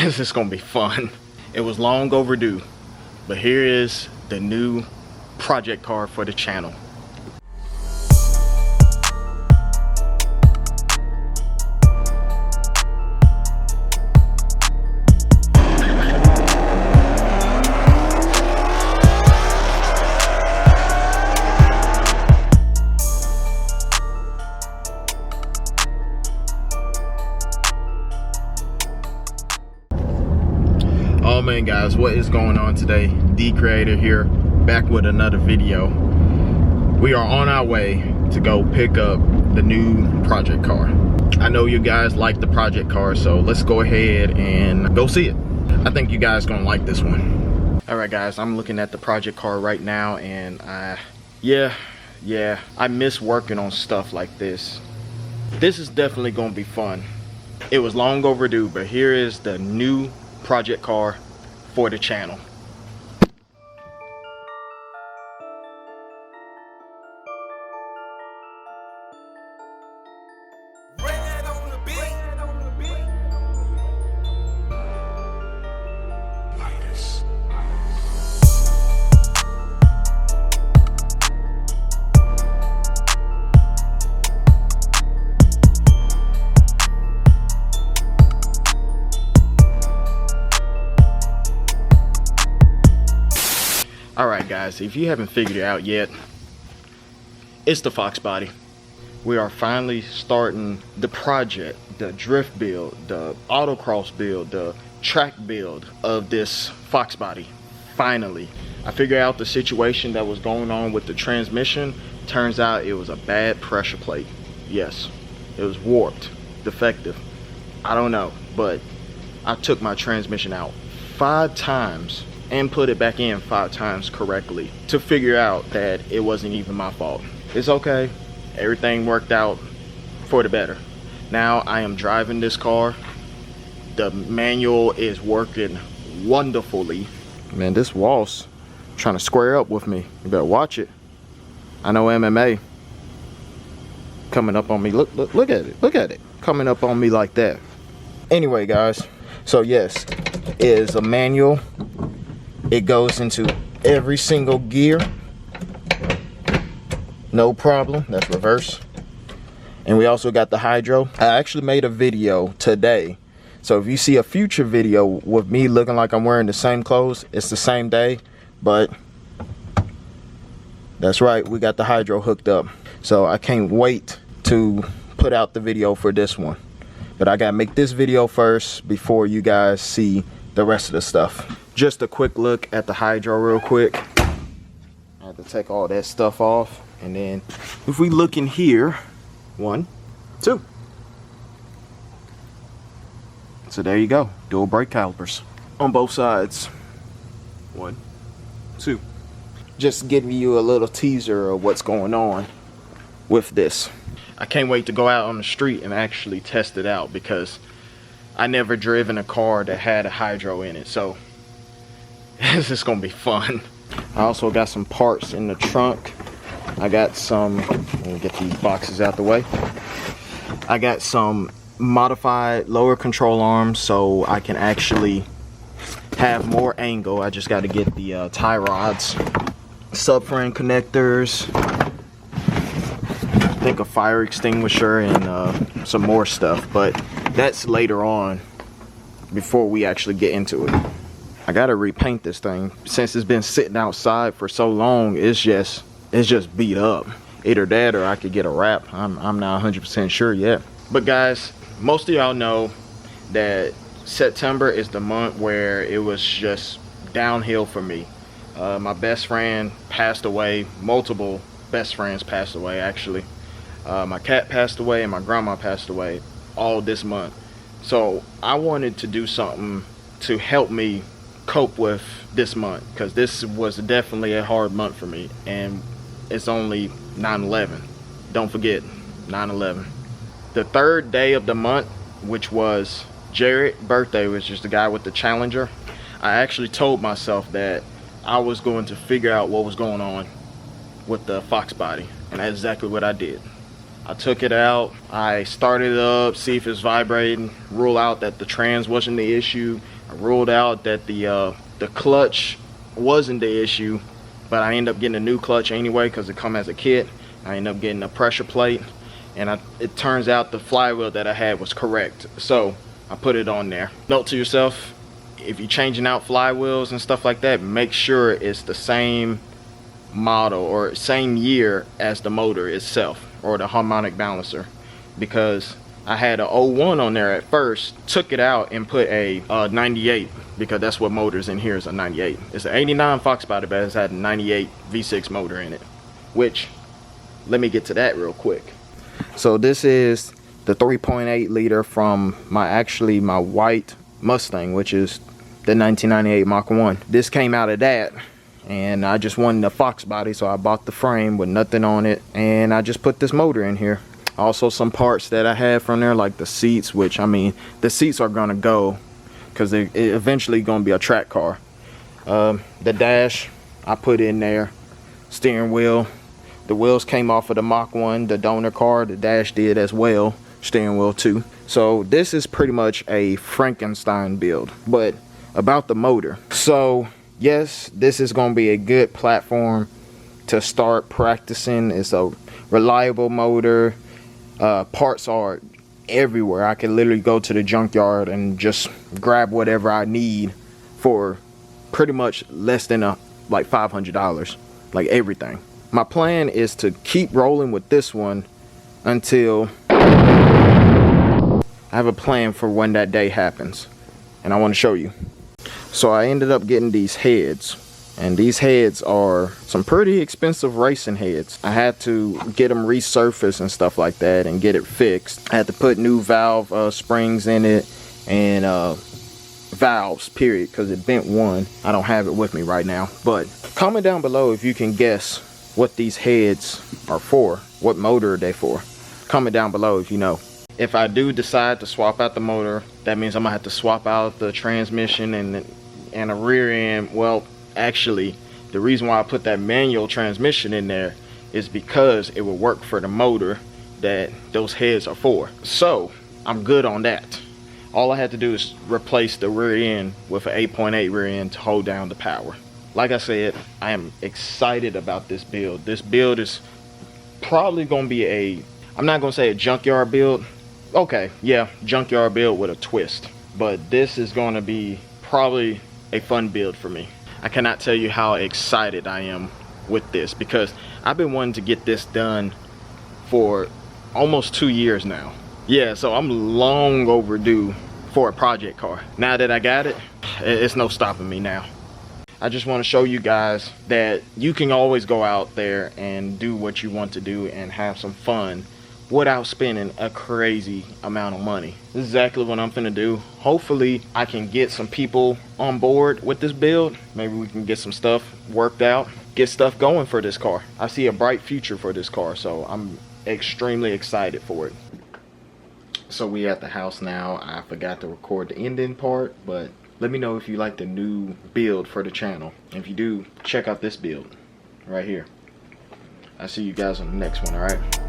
This is gonna be fun. It was long overdue, but here is the new project car for the channel. Oh man guys, what is going on today? D Creator here, back with another video. We are on our way to go pick up the new project car. I know you guys like the project car, so let's go ahead and go see it. I think you guys gonna like this one. All right guys, I'm looking at the project car right now, and I miss working on stuff like this. This is definitely gonna be fun. It was long overdue, but here is the new project car for the channel. Alright guys, if you haven't figured it out yet, it's the Fox body. We are finally starting the project, the drift build, the autocross build, the track build of this Fox body. Finally. I figured out the situation that was going on with the transmission. Turns out it was a bad pressure plate. Yes, it was warped, defective. I don't know, but I took my transmission out 5 times and put it back in 5 times correctly to figure out that it wasn't even my fault. It's okay, everything worked out for the better. Now I am driving this car. The manual is working wonderfully. Man, this wall's trying to square up with me. You better watch it. I know MMA coming up on me. Look at it, look at it. Coming up on me like that. Anyway guys, so yes, it is a manual. It goes into every single gear, no problem. That's reverse. And we also got the hydro. I actually made a video today, so if you see a future video with me looking like I'm wearing the same clothes, it's the same day, but that's right, we got the hydro hooked up. So I can't wait to put out the video for this one, but I gotta make this video first before you guys see the rest of the stuff. Just a quick look at the hydro real quick. I have to take all that stuff off, and then if we look in here, 1, 2. So there you go, dual brake calipers on both sides. 1, 2. Just giving you a little teaser of what's going on with this. I can't wait to go out on the street and actually test it out, because I never driven a car that had a hydro in it, so this is gonna be fun. I also got some parts in the trunk. I got some, let me get these boxes out the way. I got some modified lower control arms so I can actually have more angle. I just got to get the tie rods, subframe connectors, I think a fire extinguisher, and some more stuff, but that's later on before we actually get into it. I gotta repaint this thing. Since it's been sitting outside for so long, it's just beat up. Either that or I could get a wrap. I'm not 100% sure yet. But guys, most of y'all know that September is the month where it was just downhill for me. My best friend passed away. Multiple best friends passed away actually. My cat passed away and my grandma passed away all this month. So I wanted to do something to help me cope with this month, because this was definitely a hard month for me, and it's only 9/11. Don't forget 9/11. The 3rd day of the month, which was Jared's birthday, which is the guy with the Challenger, I actually told myself that I was going to figure out what was going on with the Fox body, and that's exactly what I did. I took it out, I started it up, see if it's vibrating, rule out that the trans wasn't the issue. I ruled out that the clutch wasn't the issue, but I ended up getting a new clutch anyway because it come as a kit. I ended up getting a pressure plate, and it turns out the flywheel that I had was correct, so I put it on there. Note to yourself, if you're changing out flywheels and stuff like that, make sure it's the same model or same year as the motor itself or the harmonic balancer, because I had a 01 on there at first, took it out and put a 98, because that's what motor's in here is a 98. It's an 89 Fox body, but it's had a 98 V6 motor in it, which, let me get to that real quick. So this is the 3.8 liter from my white Mustang, which is the 1998 Mach 1. This came out of that, and I just wanted a Fox body, so I bought the frame with nothing on it, and I just put this motor in here. Also some parts that I had from there, like the seats, which, I mean, the seats are gonna go because they're eventually gonna be a track car. The dash I put in there, steering wheel, the wheels came off of the Mach 1, the donor car, the dash did as well, steering wheel too. So this is pretty much a Frankenstein build. But about the motor, so yes, this is going to be a good platform to start practicing. It's a reliable motor. Parts are everywhere. I can literally go to the junkyard and just grab whatever I need for pretty much less than like $500, like everything. My plan is to keep rolling with this one until I have a plan for when that day happens, and I want to show you. So I ended up getting these heads, and these heads are some pretty expensive racing heads. I had to get them resurfaced and stuff like that and get it fixed. I had to put new valve springs in it and valves, period, because it bent one. I don't have it with me right now, but comment down below if you can guess what these heads are for, what motor are they for. Comment down below if you know. If I do decide to swap out the motor, that means I'm gonna have to swap out the transmission and a rear end. Well, actually, the reason why I put that manual transmission in there is because it will work for the motor that those heads are for. So I'm good on that. All I had to do is replace the rear end with an 8.8 rear end to hold down the power. Like I said, I am excited about this build. This build is probably gonna be I'm not gonna say a junkyard build. Okay, yeah, junkyard build with a twist. But this is gonna be probably a fun build for me. I cannot tell you how excited I am with this, because I've been wanting to get this done for almost 2 years now. Yeah, so I'm long overdue for a project car. Now that I got it, it's no stopping me now. I just want to show you guys that you can always go out there and do what you want to do and have some fun without spending a crazy amount of money. This is exactly what I'm finna do. Hopefully I can get some people on board with this build. Maybe we can get some stuff worked out, get stuff going for this car. I see a bright future for this car, so I'm extremely excited for it. So we at the house now. I forgot to record the ending part, but let me know if you like the new build for the channel. And if you do, check out this build right here. I'll see you guys on the next one, alright?